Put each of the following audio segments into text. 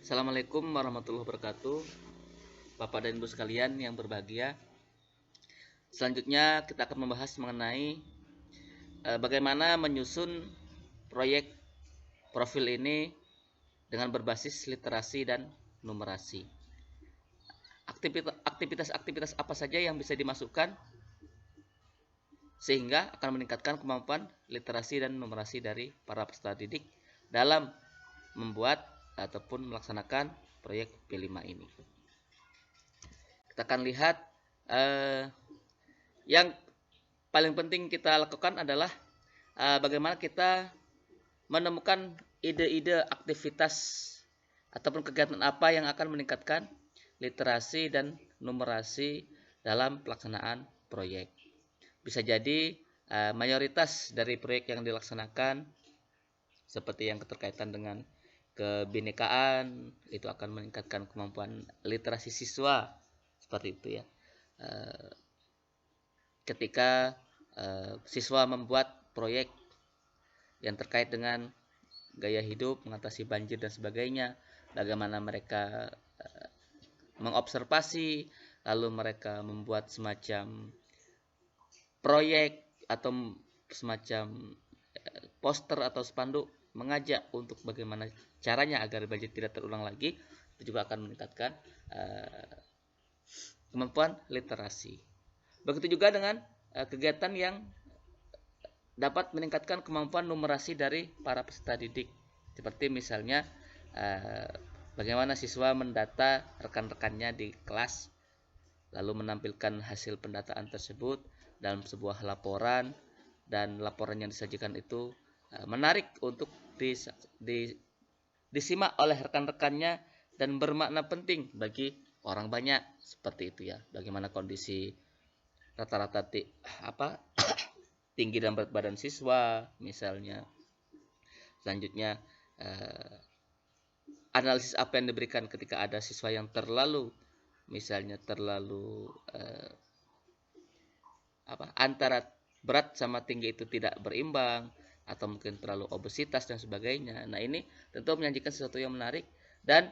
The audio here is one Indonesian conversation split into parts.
Assalamualaikum warahmatullahi wabarakatuh, Bapak dan Ibu sekalian yang berbahagia. Selanjutnya kita akan membahas mengenai bagaimana menyusun proyek profil ini dengan berbasis literasi dan numerasi. Aktivitas-aktivitas apa saja yang bisa dimasukkan sehingga akan meningkatkan kemampuan literasi dan numerasi dari para peserta didik dalam membuat ataupun melaksanakan proyek P5 ini. Kita akan lihat yang paling penting kita lakukan adalah bagaimana kita menemukan ide-ide aktivitas ataupun kegiatan apa yang akan meningkatkan literasi dan numerasi dalam pelaksanaan proyek. Bisa jadi mayoritas dari proyek yang dilaksanakan seperti yang keterkaitan dengan kebinekaan itu akan meningkatkan kemampuan literasi siswa seperti itu ya. Ketika siswa membuat proyek yang terkait dengan gaya hidup, mengatasi banjir dan sebagainya, bagaimana mereka mengobservasi, lalu mereka membuat semacam proyek atau semacam poster atau spanduk mengajak untuk bagaimana caranya agar banjir tidak terulang lagi, itu juga akan meningkatkan kemampuan literasi. Begitu juga dengan kegiatan yang dapat meningkatkan kemampuan numerasi dari para peserta didik, seperti misalnya bagaimana siswa mendata rekan-rekannya di kelas, lalu menampilkan hasil pendataan tersebut dalam sebuah laporan, dan laporan yang disajikan itu menarik untuk disimak oleh rekan-rekannya dan bermakna penting bagi orang banyak, seperti itu ya. Bagaimana kondisi rata-rata tinggi dan berat badan siswa misalnya. Selanjutnya analisis apa yang diberikan ketika ada siswa yang terlalu antara berat sama tinggi itu tidak berimbang, atau mungkin terlalu obesitas dan sebagainya. Nah, ini tentu menyajikan sesuatu yang menarik dan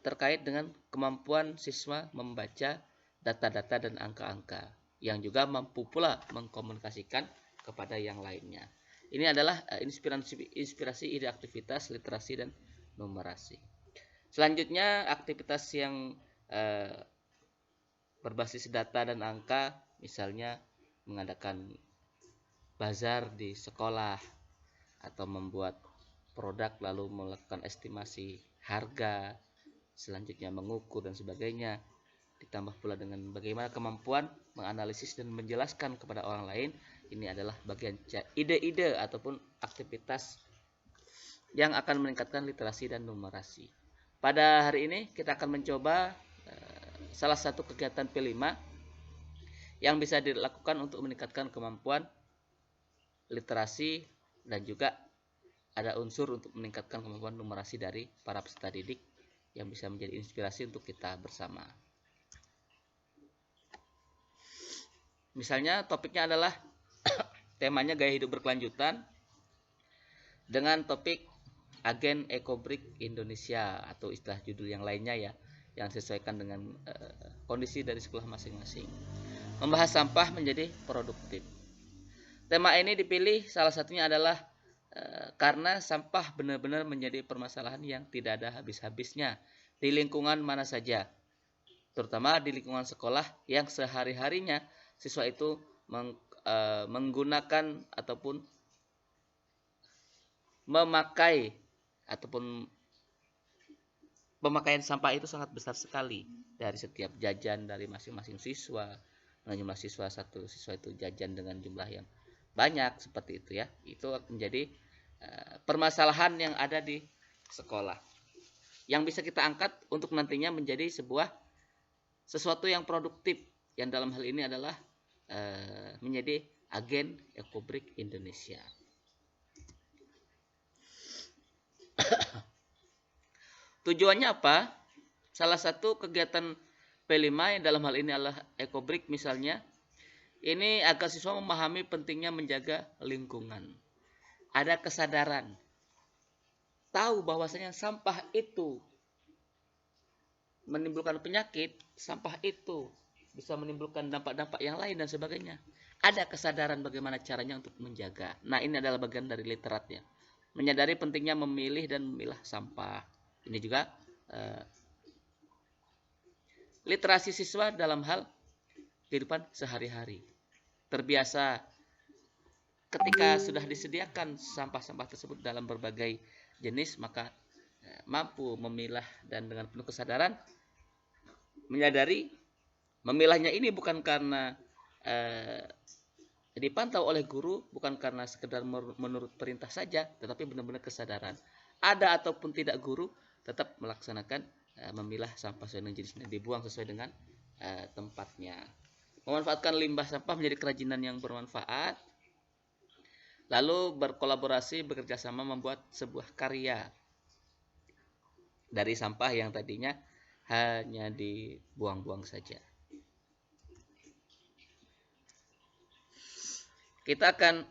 terkait dengan kemampuan siswa membaca data-data dan angka-angka yang juga mampu pula mengkomunikasikan kepada yang lainnya. Ini adalah inspirasi ide aktivitas literasi dan numerasi. Selanjutnya aktivitas yang berbasis data dan angka, misalnya mengadakan bazar di sekolah atau membuat produk lalu melakukan estimasi harga, selanjutnya mengukur dan sebagainya. Ditambah pula dengan bagaimana kemampuan menganalisis dan menjelaskan kepada orang lain. Ini adalah bagian ide-ide ataupun aktivitas yang akan meningkatkan literasi dan numerasi. Pada hari ini kita akan mencoba salah satu kegiatan P5 yang bisa dilakukan untuk meningkatkan kemampuan literasi dan juga ada unsur untuk meningkatkan kemampuan numerasi dari para peserta didik yang bisa menjadi inspirasi untuk kita bersama. Misalnya topiknya adalah temanya gaya hidup berkelanjutan dengan topik Agen Ecobrik Indonesia, atau istilah judul yang lainnya ya, yang disesuaikan dengan kondisi dari sekolah masing-masing. Membahas sampah menjadi produktif. Tema ini dipilih salah satunya adalah karena sampah benar-benar menjadi permasalahan yang tidak ada habis-habisnya di lingkungan mana saja, terutama di lingkungan sekolah yang sehari-harinya siswa itu menggunakan ataupun memakai ataupun pemakaian sampah itu sangat besar sekali dari setiap jajan dari masing-masing siswa. Jumlah siswa satu siswa itu jajan dengan jumlah yang banyak seperti itu ya. Itu menjadi permasalahan yang ada di sekolah yang bisa kita angkat untuk nantinya menjadi sesuatu yang produktif, yang dalam hal ini adalah menjadi agen Ecobrik Indonesia. Tujuannya apa? Salah satu kegiatan P5 yang dalam hal ini adalah Ecobrik misalnya, ini agar siswa memahami pentingnya menjaga lingkungan. Ada kesadaran, tahu bahwasanya sampah itu menimbulkan penyakit, sampah itu bisa menimbulkan dampak-dampak yang lain dan sebagainya. Ada kesadaran bagaimana caranya untuk menjaga. Nah, ini adalah bagian dari literatnya. Menyadari pentingnya memilih dan memilah sampah. Ini juga literasi siswa dalam hal kehidupan sehari-hari. Terbiasa ketika sudah disediakan sampah-sampah tersebut dalam berbagai jenis, maka mampu memilah dan dengan penuh kesadaran menyadari memilahnya ini bukan karena dipantau oleh guru, bukan karena sekedar menurut perintah saja, tetapi benar-benar kesadaran. Ada ataupun tidak guru tetap melaksanakan memilah sampah sesuai dengan jenisnya, dibuang sesuai dengan tempatnya. Memanfaatkan limbah sampah menjadi kerajinan yang bermanfaat, lalu berkolaborasi, bekerja sama membuat sebuah karya dari sampah yang tadinya hanya dibuang-buang saja. Kita akan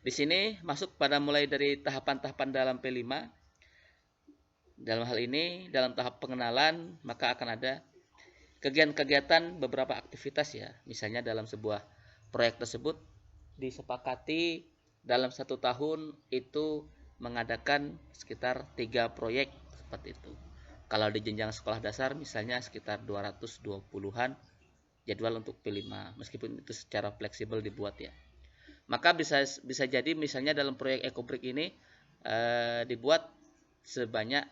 di sini masuk pada mulai dari tahapan-tahapan dalam P5. Dalam hal ini, dalam tahap pengenalan, maka akan ada kegiatan-kegiatan beberapa aktivitas ya. Misalnya dalam sebuah proyek tersebut disepakati dalam 1 tahun itu mengadakan sekitar 3 proyek seperti itu. Kalau di jenjang sekolah dasar misalnya sekitar 220-an jadwal untuk P5, meskipun itu secara fleksibel dibuat ya. Maka bisa jadi misalnya dalam proyek ekobrik ini dibuat sebanyak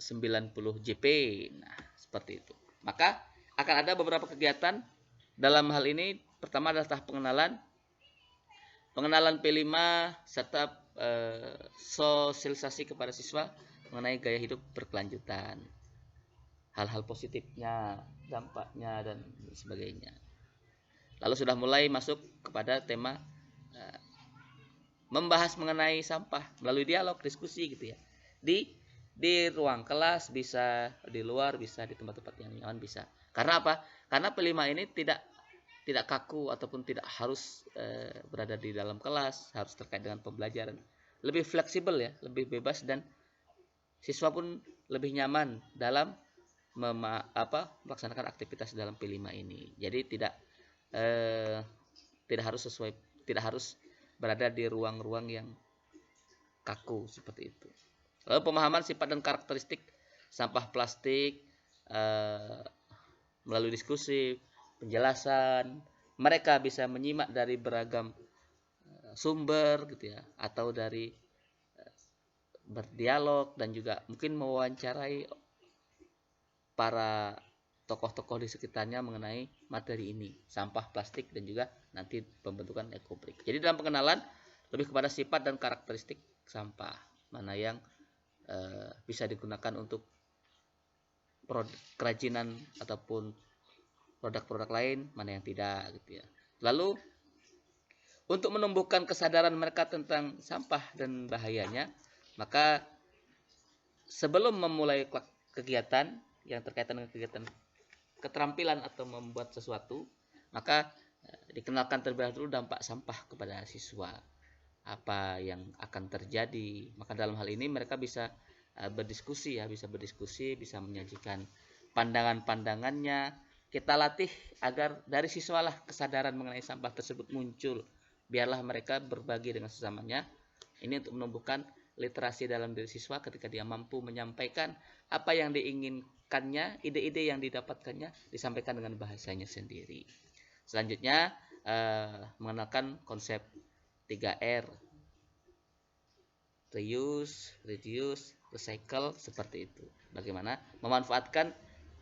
90 JP. Nah, seperti itu. Maka akan ada beberapa kegiatan dalam hal ini. Pertama adalah tahap pengenalan P5 serta sosialisasi kepada siswa mengenai gaya hidup berkelanjutan, hal-hal positifnya, dampaknya dan sebagainya. Lalu sudah mulai masuk kepada tema membahas mengenai sampah melalui dialog, diskusi gitu ya. Di ruang kelas bisa, di luar bisa, di tempat-tempat yang nyaman bisa. Karena apa? Karena P5 ini tidak kaku ataupun tidak harus berada di dalam kelas, harus terkait dengan pembelajaran. Lebih fleksibel ya, lebih bebas, dan siswa pun lebih nyaman dalam melaksanakan aktivitas dalam P5 ini. Jadi tidak harus berada di ruang-ruang yang kaku seperti itu. Lalu pemahaman sifat dan karakteristik sampah plastik melalui diskusi, penjelasan, mereka bisa menyimak dari beragam sumber gitu ya, atau dari berdialog dan juga mungkin mewawancarai para tokoh-tokoh di sekitarnya mengenai materi ini, sampah plastik dan juga nanti pembentukan ekobrik. Jadi dalam pengenalan lebih kepada sifat dan karakteristik sampah, mana yang bisa digunakan untuk kerajinan ataupun produk-produk lain, mana yang tidak gitu ya. Lalu untuk menumbuhkan kesadaran mereka tentang sampah dan bahayanya, maka sebelum memulai kegiatan yang terkaitan dengan kegiatan keterampilan atau membuat sesuatu, maka dikenalkan terlebih dahulu dampak sampah kepada siswa, apa yang akan terjadi. Maka dalam hal ini mereka bisa berdiskusi, bisa menyajikan pandangan-pandangannya. Kita latih agar dari siswalah kesadaran mengenai sampah tersebut muncul. Biarlah mereka berbagi dengan sesamanya. Ini untuk menumbuhkan literasi dalam diri siswa ketika dia mampu menyampaikan apa yang diinginkannya, ide-ide yang didapatkannya disampaikan dengan bahasanya sendiri. Selanjutnya mengenalkan konsep 3R, reuse, reduce, recycle, seperti itu. Bagaimana memanfaatkan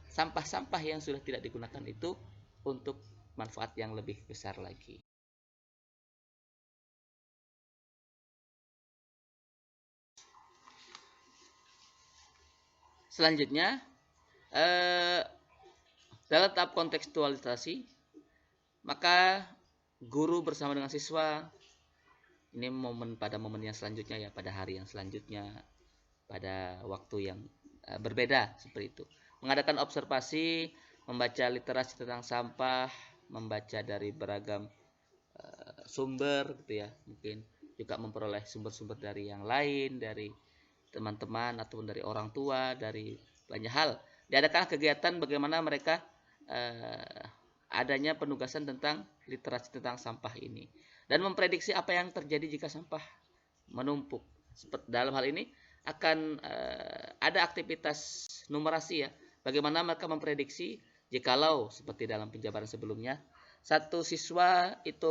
sampah-sampah yang sudah tidak digunakan itu untuk manfaat yang lebih besar lagi. Selanjutnya dalam tahap kontekstualisasi, maka guru bersama dengan siswa, ini pada momen yang selanjutnya ya, pada hari yang selanjutnya, pada waktu yang berbeda seperti itu, mengadakan observasi, membaca literasi tentang sampah, membaca dari beragam sumber gitu ya, mungkin juga memperoleh sumber-sumber dari yang lain, dari teman-teman ataupun dari orang tua, dari banyak hal. Diadakan kegiatan bagaimana mereka adanya penugasan tentang literasi tentang sampah ini dan memprediksi apa yang terjadi jika sampah menumpuk. Dalam hal ini akan ada aktivitas numerasi ya. Bagaimana mereka memprediksi jikalau seperti dalam penjabaran sebelumnya, satu siswa itu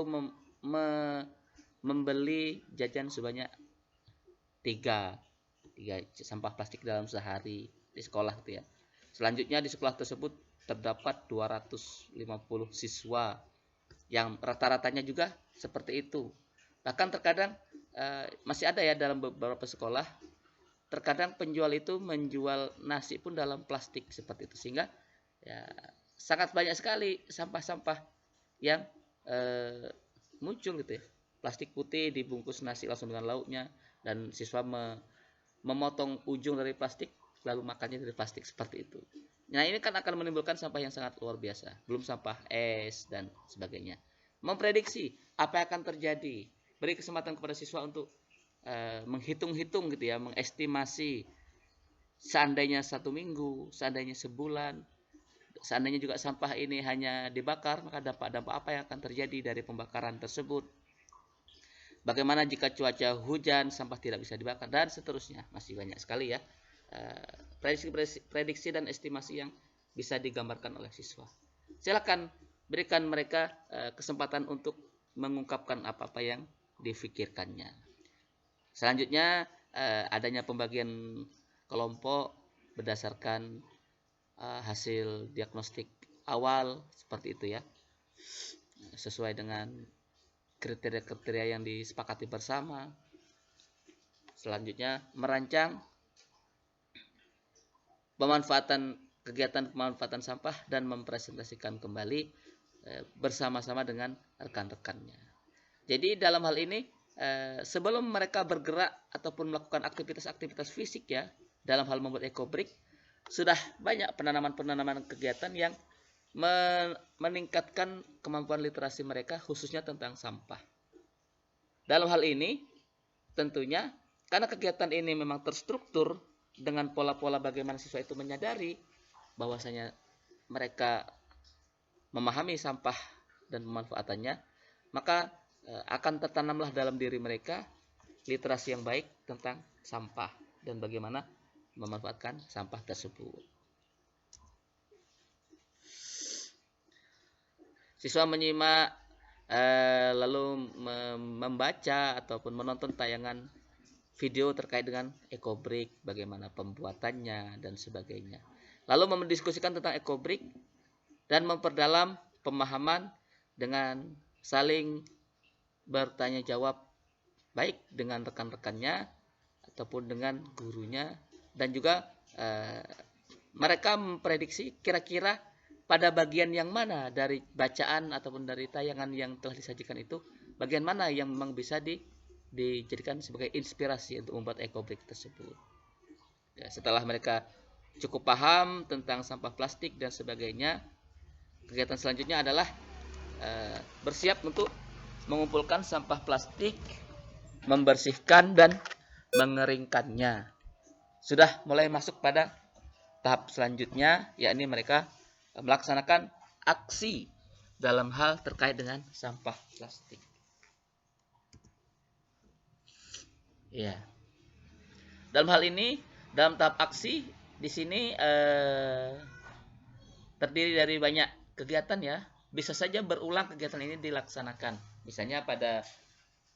membeli jajan sebanyak 3 sampah plastik dalam sehari di sekolah gitu ya. Selanjutnya di sekolah tersebut terdapat 250 siswa yang rata-ratanya juga seperti itu. Bahkan terkadang masih ada ya dalam beberapa sekolah, terkadang penjual itu menjual nasi pun dalam plastik seperti itu, sehingga ya sangat banyak sekali sampah-sampah yang muncul gitu ya. Plastik putih dibungkus nasi langsung dengan lauknya, dan siswa memotong ujung dari plastik lalu makannya dari plastik seperti itu. Nah, ini kan akan menimbulkan sampah yang sangat luar biasa. Belum sampah es dan sebagainya. Memprediksi apa yang akan terjadi. Beri kesempatan kepada siswa untuk menghitung-hitung gitu ya, mengestimasi seandainya 1 minggu, seandainya sebulan, seandainya juga sampah ini hanya dibakar, maka dampak-dampak apa yang akan terjadi dari pembakaran tersebut. Bagaimana jika cuaca hujan, sampah tidak bisa dibakar, dan seterusnya. Masih banyak sekali ya prediksi dan estimasi yang bisa digambarkan oleh siswa. Silakan berikan mereka kesempatan untuk mengungkapkan apa-apa yang difikirkannya. Selanjutnya adanya pembagian kelompok berdasarkan hasil diagnostik awal seperti itu ya, sesuai dengan kriteria-kriteria yang disepakati bersama. Selanjutnya merancang kegiatan pemanfaatan sampah dan mempresentasikan kembali bersama-sama dengan rekan-rekannya. Jadi dalam hal ini sebelum mereka bergerak ataupun melakukan aktivitas-aktivitas fisik ya, dalam hal membuat ekobrik, sudah banyak penanaman kegiatan yang meningkatkan kemampuan literasi mereka khususnya tentang sampah. Dalam hal ini tentunya karena kegiatan ini memang terstruktur dengan pola-pola bagaimana siswa itu menyadari bahwasanya mereka memahami sampah dan pemanfaatannya, maka akan tertanamlah dalam diri mereka literasi yang baik tentang sampah dan bagaimana memanfaatkan sampah tersebut. Siswa menyimak lalu membaca ataupun menonton tayangan video terkait dengan ekobrik, bagaimana pembuatannya dan sebagainya. Lalu mendiskusikan tentang ekobrik dan memperdalam pemahaman dengan saling bertanya jawab baik dengan rekan-rekannya ataupun dengan gurunya, dan juga mereka memprediksi kira-kira pada bagian yang mana dari bacaan ataupun dari tayangan yang telah disajikan itu, bagian mana yang memang bisa dijadikan sebagai inspirasi untuk membuat ekobrik tersebut. Ya, setelah mereka cukup paham tentang sampah plastik dan sebagainya, kegiatan selanjutnya adalah bersiap untuk mengumpulkan sampah plastik, membersihkan dan mengeringkannya. Sudah mulai masuk pada tahap selanjutnya, yakni mereka melaksanakan aksi dalam hal terkait dengan sampah plastik. Ya. Dalam hal ini, dalam tahap aksi di sini terdiri dari banyak kegiatan ya. Bisa saja berulang kegiatan ini dilaksanakan. Misalnya pada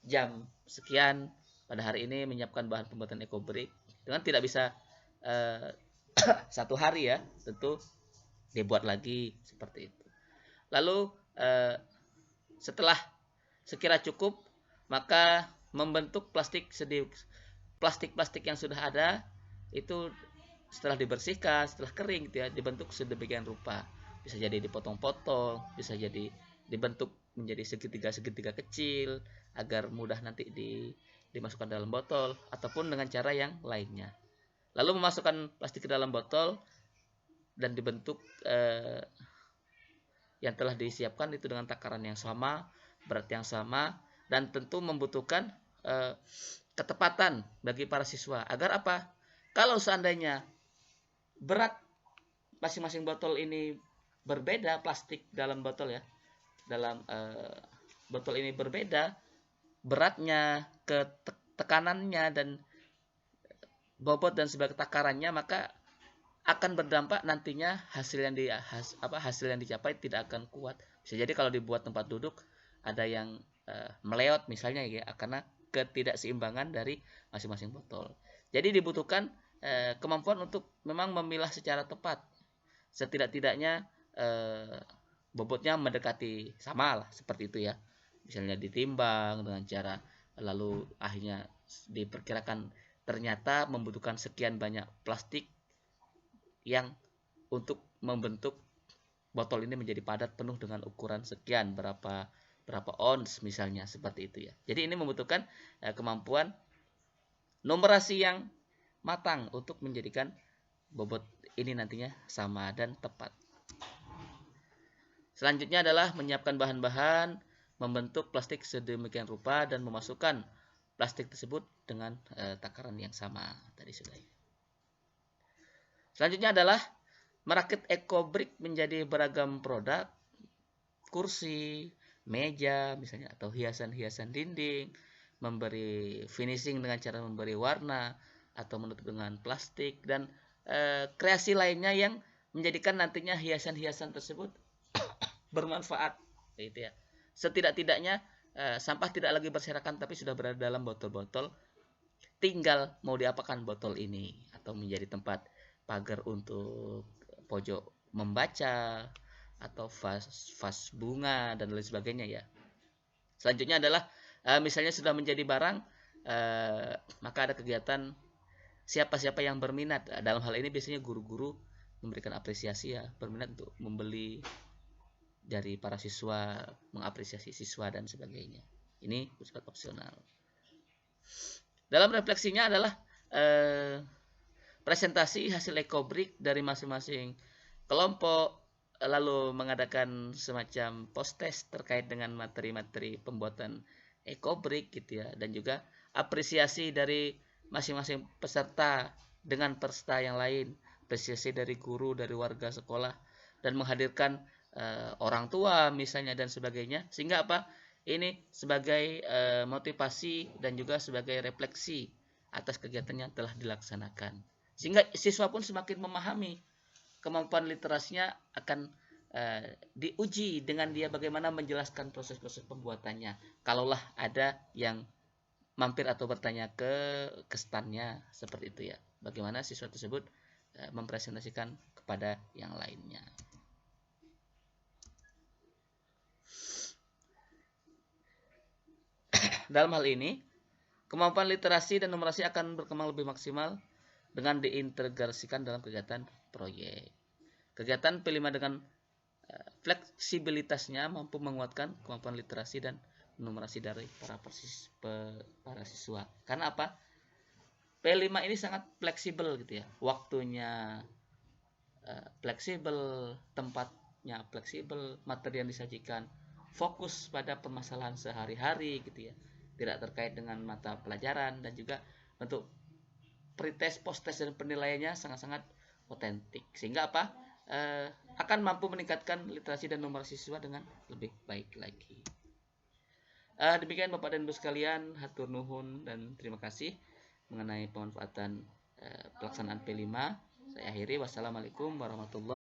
jam sekian pada hari ini menyiapkan bahan pembuatan ekobrik. Dengan tidak bisa satu hari ya, tentu dibuat lagi seperti itu. Lalu setelah sekira cukup, maka membentuk plastik yang sudah ada itu setelah dibersihkan, setelah kering gitu ya, dibentuk sedemikian rupa. Bisa jadi dipotong-potong, bisa jadi dibentuk menjadi segitiga-segitiga kecil agar mudah nanti dimasukkan dalam botol ataupun dengan cara yang lainnya. Lalu memasukkan plastik ke dalam botol dan dibentuk yang telah disiapkan itu dengan takaran yang sama, berat yang sama, dan tentu membutuhkan ketepatan bagi para siswa. Agar apa? Kalau seandainya berat masing-masing botol ini berbeda, plastik dalam botol ya, dalam botol ini berbeda beratnya, tekanannya dan bobot dan sebagai takarannya, maka akan berdampak nantinya hasil yang dicapai tidak akan kuat. Bisa jadi kalau dibuat tempat duduk ada yang meleot misalnya ya, karena ketidakseimbangan dari masing-masing botol. Jadi dibutuhkan kemampuan untuk memang memilah secara tepat. Setidak-tidaknya bobotnya mendekati sama lah, seperti itu ya. Misalnya ditimbang dengan cara, lalu akhirnya diperkirakan ternyata membutuhkan sekian banyak plastik yang untuk membentuk botol ini menjadi padat penuh dengan ukuran sekian, berapa ons misalnya, seperti itu ya. Jadi ini membutuhkan kemampuan numerasi yang matang untuk menjadikan bobot ini nantinya sama dan tepat. Selanjutnya adalah menyiapkan bahan-bahan, membentuk plastik sedemikian rupa dan memasukkan plastik tersebut dengan takaran yang sama tadi sudah. Selanjutnya adalah merakit eco-brick menjadi beragam produk, kursi, meja misalnya, atau hiasan-hiasan dinding, memberi finishing dengan cara memberi warna atau menutup dengan plastik, dan kreasi lainnya yang menjadikan nantinya hiasan-hiasan tersebut bermanfaat, gitu ya. Setidak-tidaknya sampah tidak lagi berserakan tapi sudah berada dalam botol-botol. Tinggal mau diapakan botol ini, atau menjadi tempat pagar untuk pojok membaca atau vas bunga dan lain sebagainya ya. Selanjutnya adalah misalnya sudah menjadi barang, maka ada kegiatan siapa-siapa yang berminat. Dalam hal ini biasanya guru-guru memberikan apresiasi ya, berminat untuk membeli dari para siswa, mengapresiasi siswa dan sebagainya. Ini bersifat opsional. Dalam refleksinya adalah presentasi hasil eco-brick dari masing-masing kelompok, lalu mengadakan semacam post-test terkait dengan materi-materi pembuatan eco-brick gitu ya, dan juga apresiasi dari masing-masing peserta dengan peserta yang lain, apresiasi dari guru, dari warga sekolah, dan menghadirkan orang tua misalnya dan sebagainya, sehingga apa, ini sebagai motivasi dan juga sebagai refleksi atas kegiatan yang telah dilaksanakan, sehingga siswa pun semakin memahami, kemampuan literasinya akan diuji dengan dia bagaimana menjelaskan proses-proses pembuatannya. Kalaulah ada yang mampir atau bertanya ke standnya seperti itu ya, bagaimana siswa tersebut mempresentasikan kepada yang lainnya. Dalam hal ini, kemampuan literasi dan numerasi akan berkembang lebih maksimal dengan diintegrasikan dalam kegiatan proyek. Kegiatan P5 dengan fleksibilitasnya mampu menguatkan kemampuan literasi dan numerasi dari para siswa. Karena apa? P5 ini sangat fleksibel gitu ya. Waktunya fleksibel, tempatnya fleksibel, materi yang disajikan fokus pada permasalahan sehari-hari gitu ya. Tidak terkait dengan mata pelajaran, dan juga untuk pretest, post-test dan penilaiannya sangat-sangat otentik, sehingga apa, akan mampu meningkatkan literasi dan numerasi siswa dengan lebih baik lagi. Demikian Bapak dan Ibu sekalian, hatur nuhun dan terima kasih mengenai pemanfaatan pelaksanaan P5. Saya akhiri, wassalamualaikum warahmatullahi wabarakatuh.